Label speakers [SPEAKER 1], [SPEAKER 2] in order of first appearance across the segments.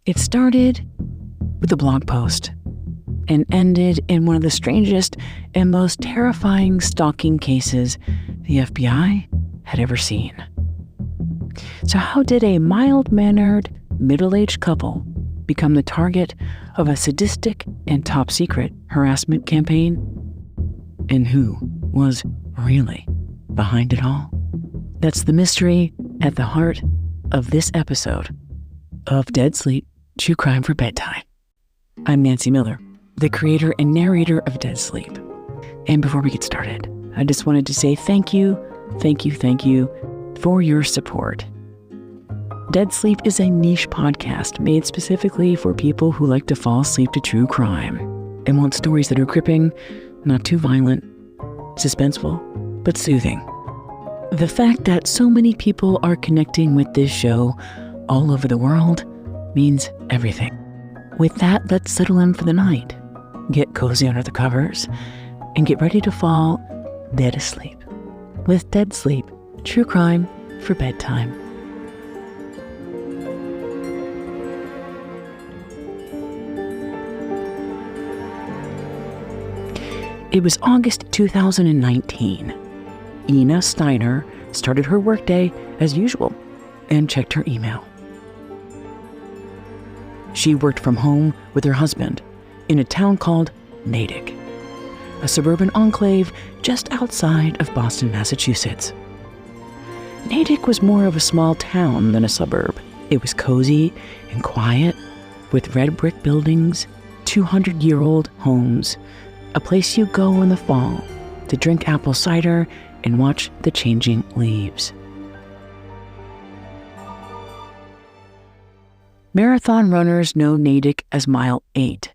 [SPEAKER 1] It started with a blog post and ended in one of the strangest and most terrifying stalking cases the FBI had ever seen. So how did a mild-mannered, middle-aged couple become the target of a sadistic and top-secret harassment campaign? And who was really behind it all? That's the mystery at the heart of this episode of Dead Sleep, True Crime for Bedtime. I'm Nancy Miller, the creator and narrator of Dead Sleep. And before we get started, I just wanted to say thank you for your support. Dead Sleep is a niche podcast made specifically for people who like to fall asleep to true crime and want stories that are gripping, not too violent, suspenseful, but soothing. The fact that so many people are connecting with this show all over the world means everything. With that, let's settle in for the night, get cozy under the covers, and get ready to fall dead asleep with Dead Sleep, True Crime for Bedtime. It was August 2019. Ina Steiner started her workday as usual and checked her email. She worked from home with her husband in a town called Natick, a suburban enclave just outside of Boston, Massachusetts. Natick was more of a small town than a suburb. It was cozy and quiet, with red brick buildings, 200-year-old homes, a place you go in the fall to drink apple cider and watch the changing leaves. Marathon runners know Natick as Mile 8.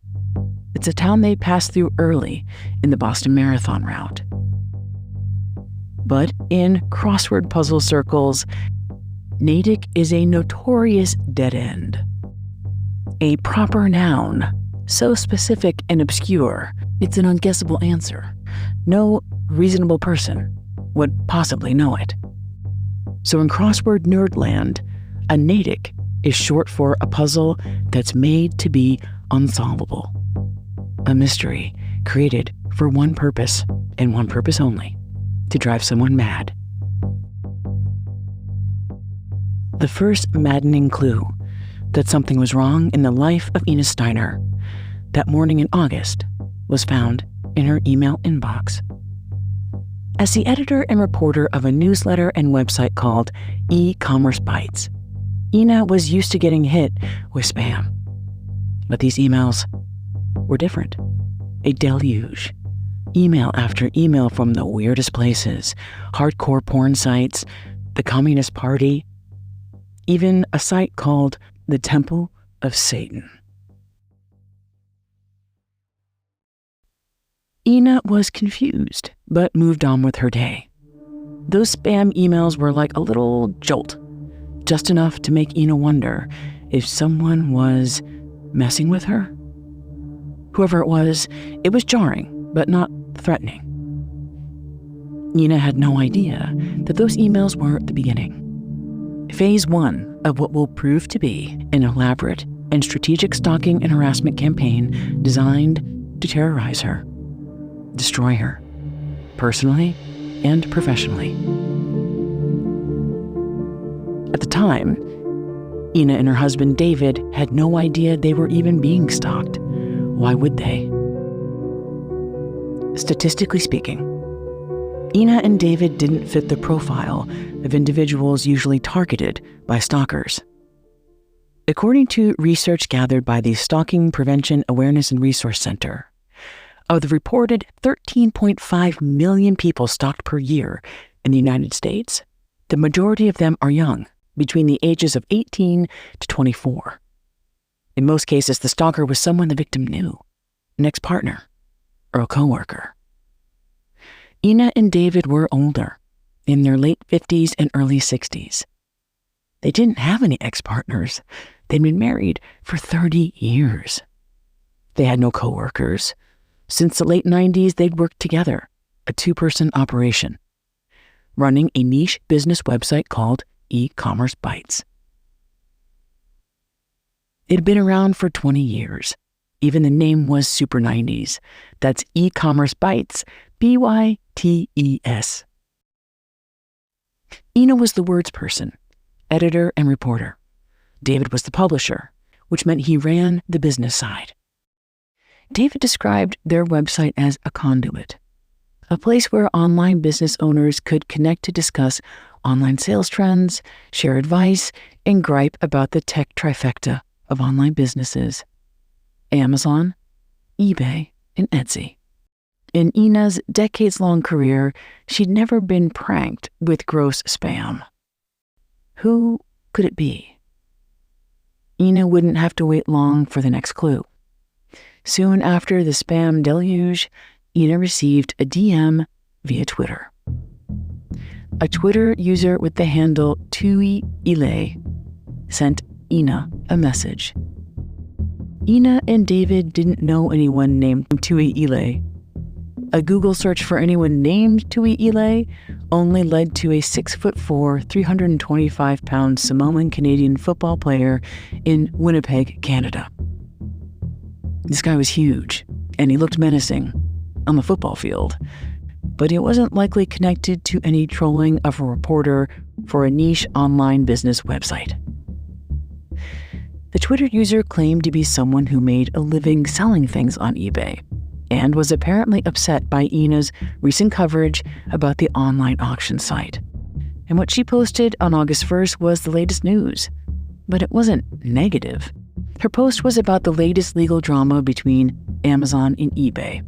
[SPEAKER 1] It's a town they passed through early in the Boston Marathon route. But in crossword puzzle circles, Natick is a notorious dead end. A proper noun, so specific and obscure, it's an unguessable answer. No reasonable person would possibly know it. So in crossword nerdland, a Natick is short for a puzzle that's made to be unsolvable. A mystery created for one purpose and one purpose only: to drive someone mad. The first maddening clue that something was wrong in the life of Ina Steiner that morning in August was found in her email inbox. As the editor and reporter of a newsletter and website called E-Commerce Bites, Ina was used to getting hit with spam. But these emails were different. A deluge. Email after email from the weirdest places, hardcore porn sites, the Communist Party, even a site called the Temple of Satan. Ina was confused, but moved on with her day. Those spam emails were like a little jolt, just enough to make Ina wonder if someone was messing with her. Whoever it was jarring, but not threatening. Ina had no idea that those emails were the beginning. Phase 1 of what will prove to be an elaborate and strategic stalking and harassment campaign designed to terrorize her, destroy her, personally and professionally. At the time, Ina and her husband David had no idea they were even being stalked. Why would they? Statistically speaking, Ina and David didn't fit the profile of individuals usually targeted by stalkers. According to research gathered by the Stalking Prevention Awareness and Resource Center, of the reported 13.5 million people stalked per year in the United States, the majority of them are young, between the ages of 18 to 24. In most cases, the stalker was someone the victim knew, an ex-partner or a coworker. Ina and David were older, in their late 50s and early 60s. They didn't have any ex-partners. They'd been married for 30 years. They had no coworkers. Since the late 90s, they'd worked together, a two-person operation, running a niche business website called E-Commerce Bites. It had been around for 20 years. Even the name was super 90s. That's e-commerce bytes, B-Y-T-E-S. Ina was the words person, editor and reporter. David was the publisher, which meant he ran the business side. David described their website as a conduit, a place where online business owners could connect to discuss online sales trends, share advice, and gripe about the tech trifecta of online businesses: Amazon, eBay, and Etsy. In Ina's decades-long career, she'd never been pranked with gross spam. Who could it be? Ina wouldn't have to wait long for the next clue. Soon after the spam deluge, Ina received a DM via Twitter. A Twitter user with the handle Tui Ile sent Ina a message. Ina and David didn't know anyone named Tui Ile. A Google search for anyone named Tui Ile only led to a 6'4", 325-pound Samoan-Canadian football player in Winnipeg, Canada. This guy was huge, and he looked menacing on the football field, but he wasn't likely connected to any trolling of a reporter for a niche online business website. The Twitter user claimed to be someone who made a living selling things on eBay and was apparently upset by Ina's recent coverage about the online auction site. And what she posted on August 1st was the latest news, but it wasn't negative. Her post was about the latest legal drama between Amazon and eBay.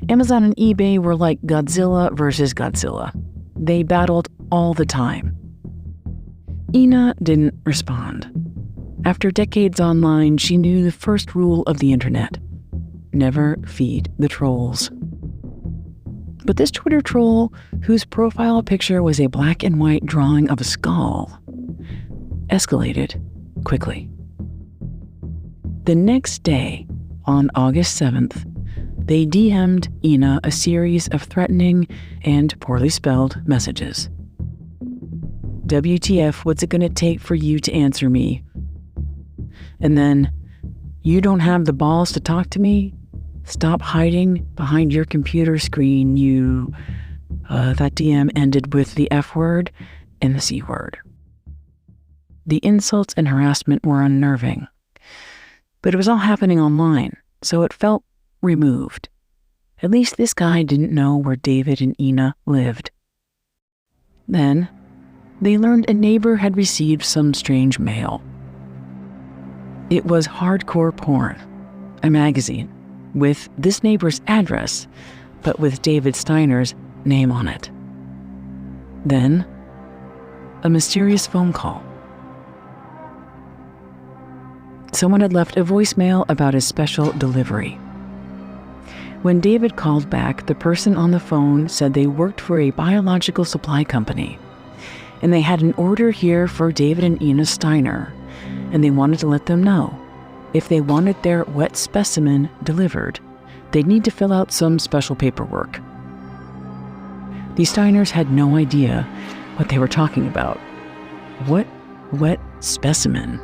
[SPEAKER 1] Amazon and eBay were like Godzilla versus Godzilla. They battled all the time. Ina didn't respond. After decades online, she knew the first rule of the internet: never feed the trolls. But this Twitter troll, whose profile picture was a black and white drawing of a skull, escalated quickly. The next day, on August 7th, they DM'd Ina a series of threatening and poorly spelled messages. WTF, what's it gonna take for you to answer me? And then, you don't have the balls to talk to me? Stop hiding behind your computer screen, you... that DM ended with the F word and the C word. The insults and harassment were unnerving, but it was all happening online, so it felt removed. At least this guy didn't know where David and Ina lived. Then, they learned a neighbor had received some strange mail. It was Hardcore Porn, a magazine, with this neighbor's address, but with David Steiner's name on it. Then, a mysterious phone call. Someone had left a voicemail about a special delivery. When David called back, the person on the phone said they worked for a biological supply company, and they had an order here for David and Ina Steiner, and they wanted to let them know if they wanted their wet specimen delivered, they'd need to fill out some special paperwork. The Steiners had no idea what they were talking about. What wet specimen?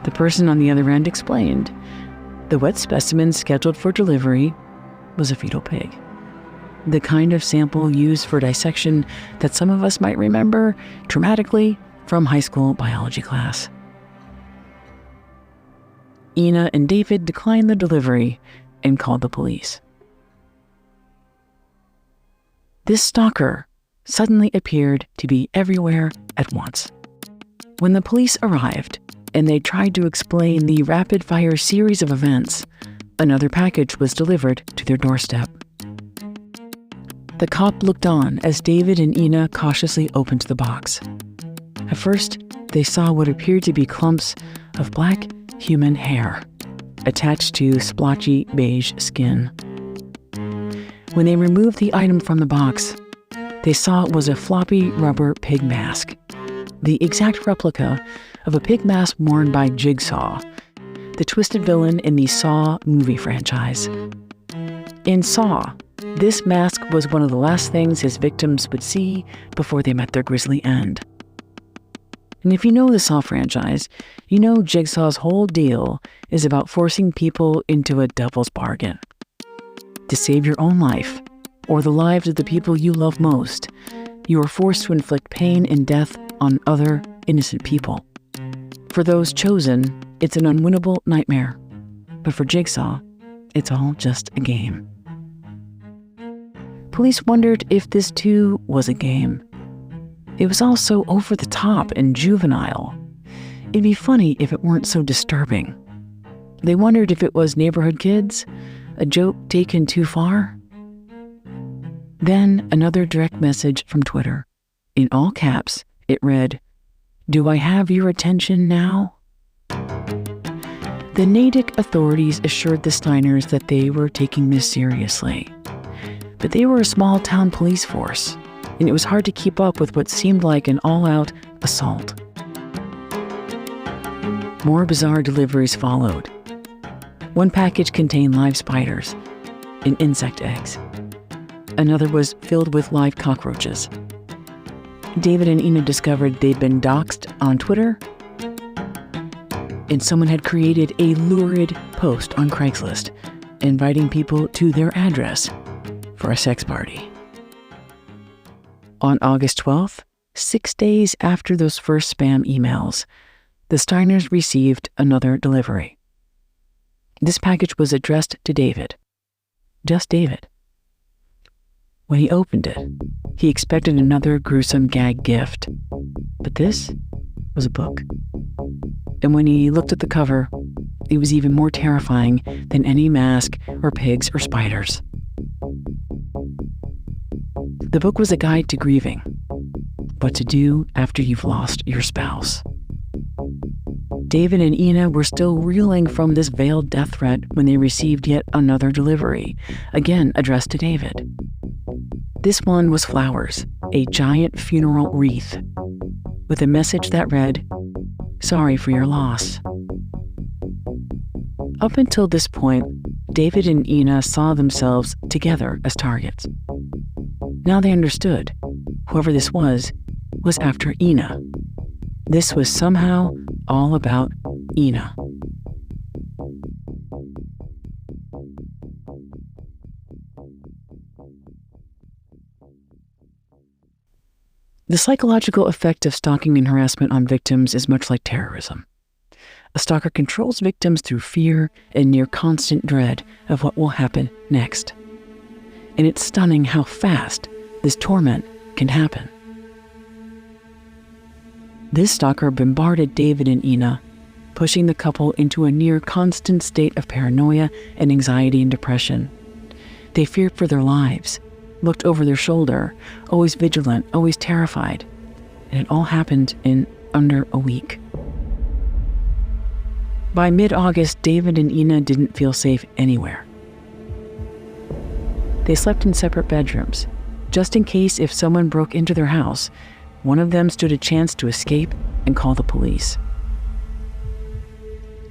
[SPEAKER 1] The person on the other end explained. The wet specimen scheduled for delivery was a fetal pig. The kind of sample used for dissection that some of us might remember traumatically from high school biology class. Ina and David declined the delivery and called the police. This stalker suddenly appeared to be everywhere at once. When the police arrived and they tried to explain the rapid-fire series of events, another package was delivered to their doorstep. The cop looked on as David and Ina cautiously opened the box. At first, they saw what appeared to be clumps of black human hair attached to splotchy beige skin. When they removed the item from the box, they saw it was a floppy rubber pig mask, the exact replica of a pig mask worn by Jigsaw, the twisted villain in the Saw movie franchise. In Saw, this mask was one of the last things his victims would see before they met their grisly end. And if you know the Saw franchise, you know Jigsaw's whole deal is about forcing people into a devil's bargain. To save your own life, or the lives of the people you love most, you are forced to inflict pain and death on other innocent people. For those chosen, it's an unwinnable nightmare. But for Jigsaw, it's all just a game. Police wondered if this too was a game. It was all so over the top and juvenile. It'd be funny if it weren't so disturbing. They wondered if it was neighborhood kids, a joke taken too far. Then another direct message from Twitter. In all caps, it read, "Do I have your attention now?" The Natick authorities assured the Steiners that they were taking this seriously. But they were a small-town police force, and it was hard to keep up with what seemed like an all-out assault. More bizarre deliveries followed. One package contained live spiders and insect eggs. Another was filled with live cockroaches. David and Ina discovered they'd been doxxed on Twitter, and someone had created a lurid post on Craigslist inviting people to their address for a sex party. On August 12th, 6 days after those first spam emails, the Steiners received another delivery. This package was addressed to David. Just David. When he opened it, he expected another gruesome gag gift. But this was a book. And when he looked at the cover, it was even more terrifying than any mask or pigs or spiders. The book was a guide to grieving, what to do after you've lost your spouse. David and Ina were still reeling from this veiled death threat when they received yet another delivery, again addressed to David. This one was flowers, a giant funeral wreath, with a message that read, "Sorry for your loss." Up until this point, David and Ina saw themselves together as targets. Now they understood. Whoever this was after Ina. This was somehow all about Ina. The psychological effect of stalking and harassment on victims is much like terrorism. A stalker controls victims through fear and near constant dread of what will happen next. And it's stunning how fast this torment can happen. This stalker bombarded David and Ina, pushing the couple into a near constant state of paranoia and anxiety and depression. They feared for their lives, looked over their shoulder, always vigilant, always terrified. And it all happened in under a week. By mid-August, David and Ina didn't feel safe anywhere. They slept in separate bedrooms, just in case if someone broke into their house, one of them stood a chance to escape and call the police.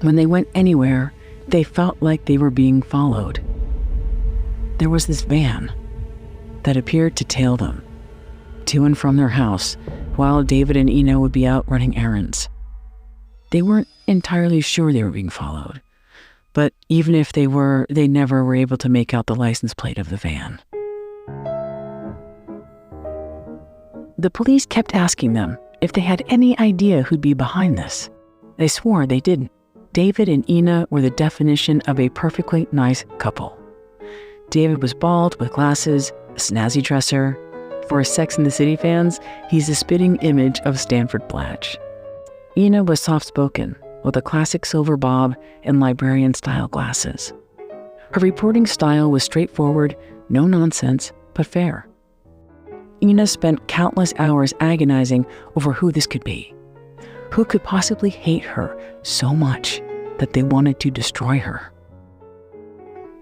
[SPEAKER 1] When they went anywhere, they felt like they were being followed. There was this van that appeared to tail them to and from their house while David and Ina would be out running errands. They weren't entirely sure they were being followed, but even if they were, they never were able to make out the license plate of the van. The police kept asking them if they had any idea who'd be behind this. They swore they didn't. David and Ina were the definition of a perfectly nice couple. David was bald with glasses, a snazzy dresser. For Sex and the City fans, he's a spitting image of Stanford Blatch. Ina was soft-spoken, with a classic silver bob and librarian-style glasses. Her reporting style was straightforward, no nonsense, but fair. Ina spent countless hours agonizing over who this could be. Who could possibly hate her so much that they wanted to destroy her?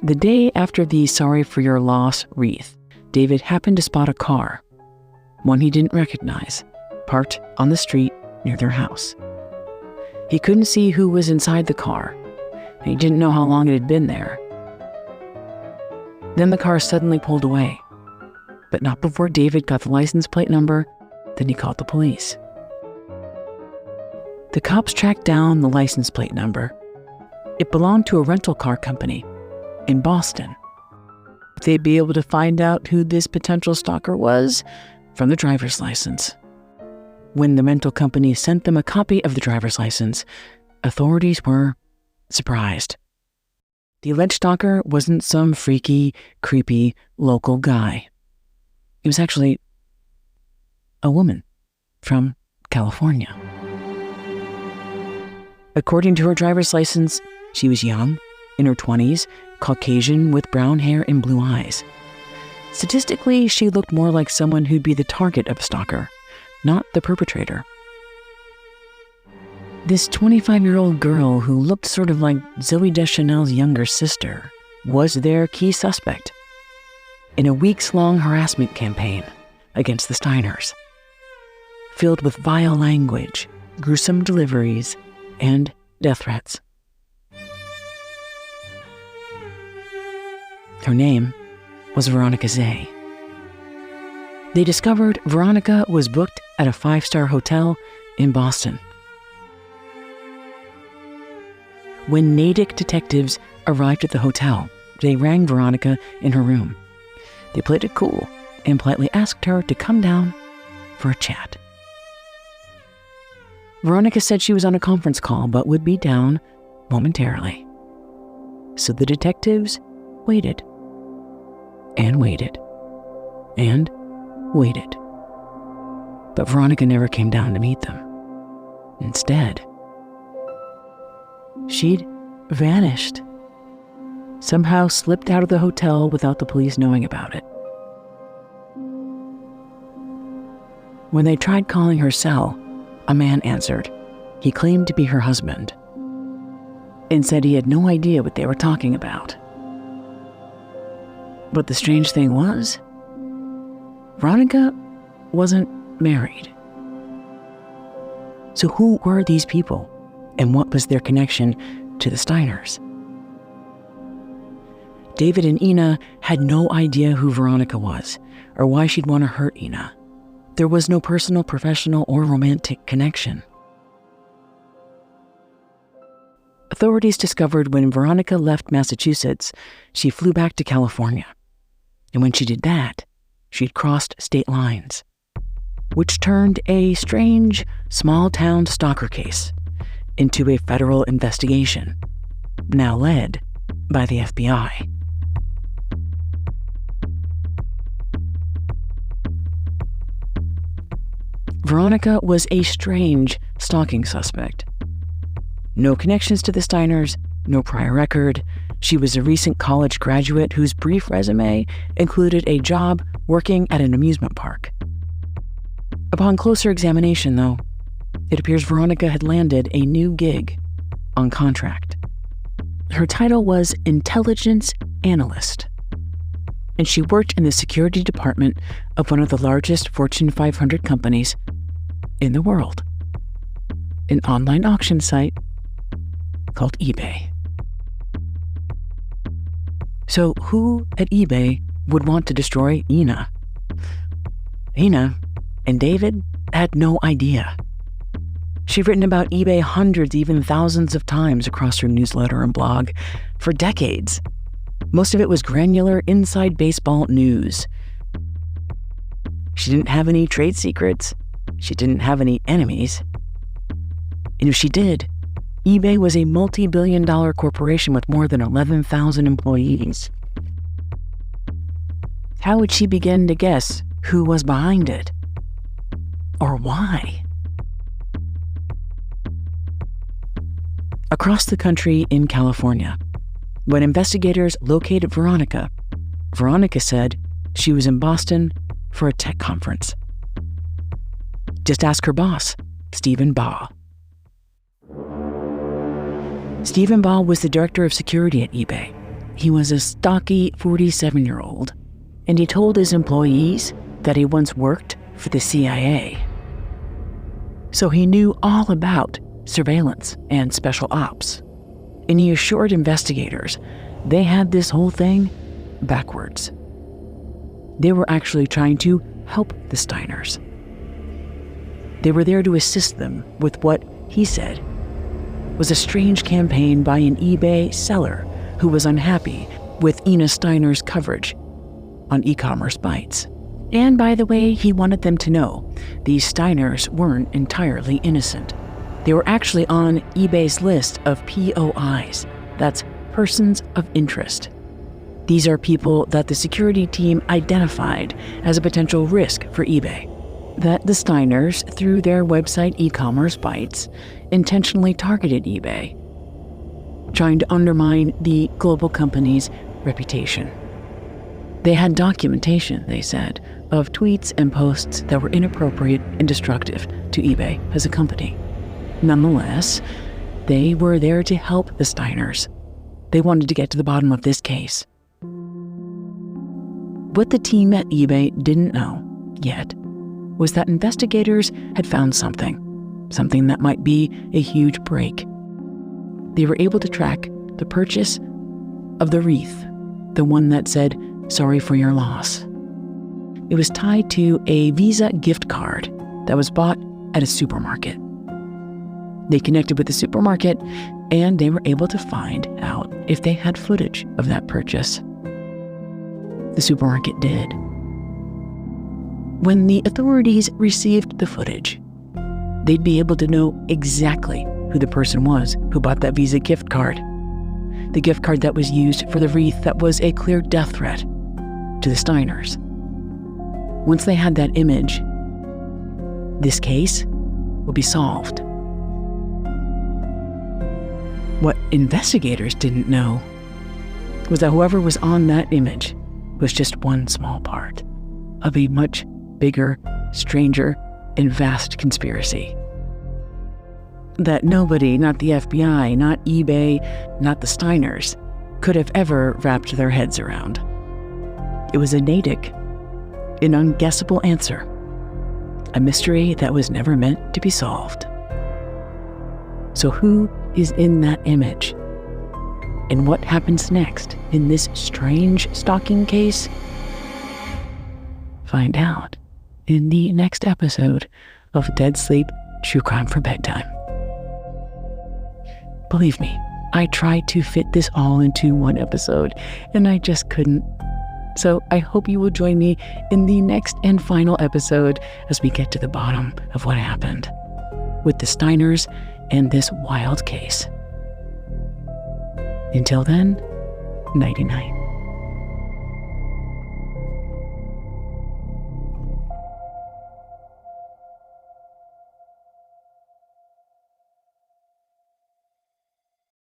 [SPEAKER 1] The day after the "Sorry for Your Loss" wreath, David happened to spot a car, one he didn't recognize, parked on the street near their house. He couldn't see who was inside the car, and he didn't know how long it had been there. Then the car suddenly pulled away, but not before David got the license plate number. Then he called the police. The cops tracked down the license plate number. It belonged to a rental car company in Boston. They'd be able to find out who this potential stalker was from the driver's license. When the rental company sent them a copy of the driver's license, authorities were surprised. The alleged stalker wasn't some freaky, creepy local guy. It was actually a woman from California. According to her driver's license, she was young, in her 20s, Caucasian with brown hair and blue eyes. Statistically, she looked more like someone who'd be the target of a stalker, not the perpetrator. This 25-year-old girl who looked sort of like Zooey Deschanel's younger sister was their key suspect in a weeks-long harassment campaign against the Steiners, filled with vile language, gruesome deliveries, and death threats. Her name was Veronica Zay. They discovered Veronica was booked at a 5-star hotel in Boston. When Natick detectives arrived at the hotel, they rang Veronica in her room. They played it cool and politely asked her to come down for a chat. Veronica said she was on a conference call but would be down momentarily. So the detectives waited and waited and waited. But Veronica never came down to meet them. Instead, she'd vanished. Somehow slipped out of the hotel without the police knowing about it. When they tried calling her cell, a man answered. He claimed to be her husband and said he had no idea what they were talking about. But the strange thing was, Veronica wasn't married. So who were these people, and what was their connection to the Steiners? David and Ina had no idea who Veronica was, or why she'd want to hurt Ina. There was no personal, professional, or romantic connection. Authorities discovered when Veronica left Massachusetts, she flew back to California. And when she did that, she'd crossed state lines, which turned a strange, small-town stalker case into a federal investigation, now led by the FBI. Veronica was a strange stalking suspect. No connections to the Steiners, no prior record. She was a recent college graduate whose brief resume included a job working at an amusement park. Upon closer examination, though, it appears Veronica had landed a new gig on contract. Her title was Intelligence Analyst, and she worked in the security department of one of the largest Fortune 500 companies in the world, an online auction site called eBay. So who at eBay would want to destroy Ina? Ina and David had no idea. She'd written about eBay hundreds, even thousands of times across her newsletter and blog for decades. Most of it was granular inside baseball news. She didn't have any trade secrets. She didn't have any enemies. And if she did, eBay was a multi-billion-dollar corporation with more than 11,000 employees. How would she begin to guess who was behind it? Or why? Across the country in California, when investigators located Veronica, Veronica said she was in Boston for a tech conference. Just ask her boss, Stephen Baugh. Stephen Baugh was the director of security at eBay. He was a stocky 47-year-old, and he told his employees that he once worked for the CIA. So he knew all about surveillance and special ops, and he assured investigators they had this whole thing backwards. They were actually trying to help the Steiners. They were there to assist them with what he said, was a strange campaign by an eBay seller who was unhappy with Ina Steiner's coverage on e-commerce bites. And by the way, he wanted them to know these Steiners weren't entirely innocent. They were actually on eBay's list of POIs, that's persons of interest. These are people that the security team identified as a potential risk for eBay, that the Steiners, through their website e-commerce bites, intentionally targeted eBay, trying to undermine the global company's reputation. They had documentation, they said, of tweets and posts that were inappropriate and destructive to eBay as a company. Nonetheless, they were there to help the Steiners. They wanted to get to the bottom of this case. What the team at eBay didn't know yet was that investigators had found something that might be a huge break. They were able to track the purchase of the wreath, the one that said, "Sorry for your loss." It was tied to a Visa gift card that was bought at a supermarket. They connected with the supermarket, and they were able to find out if they had footage of that purchase. The supermarket did. When the authorities received the footage, they'd be able to know exactly who the person was who bought that Visa gift card. The gift card that was used for the wreath that was a clear death threat to the Steiners. Once they had that image, this case would be solved. What investigators didn't know was that whoever was on that image was just one small part of a much bigger, stranger, and vast conspiracy that nobody, not the FBI, not eBay, not the Steiners, could have ever wrapped their heads around. It was a naitic, an unguessable answer, a mystery that was never meant to be solved. So who is in that image? And what happens next in this strange stalking case? Find out in the next episode of Dead Sleep True Crime for Bedtime. Believe me, I tried to fit this all into one episode, and I just couldn't. So I hope you will join me in the next and final episode as we get to the bottom of what happened with the Steiners and this wild case. Until then, nighty-night.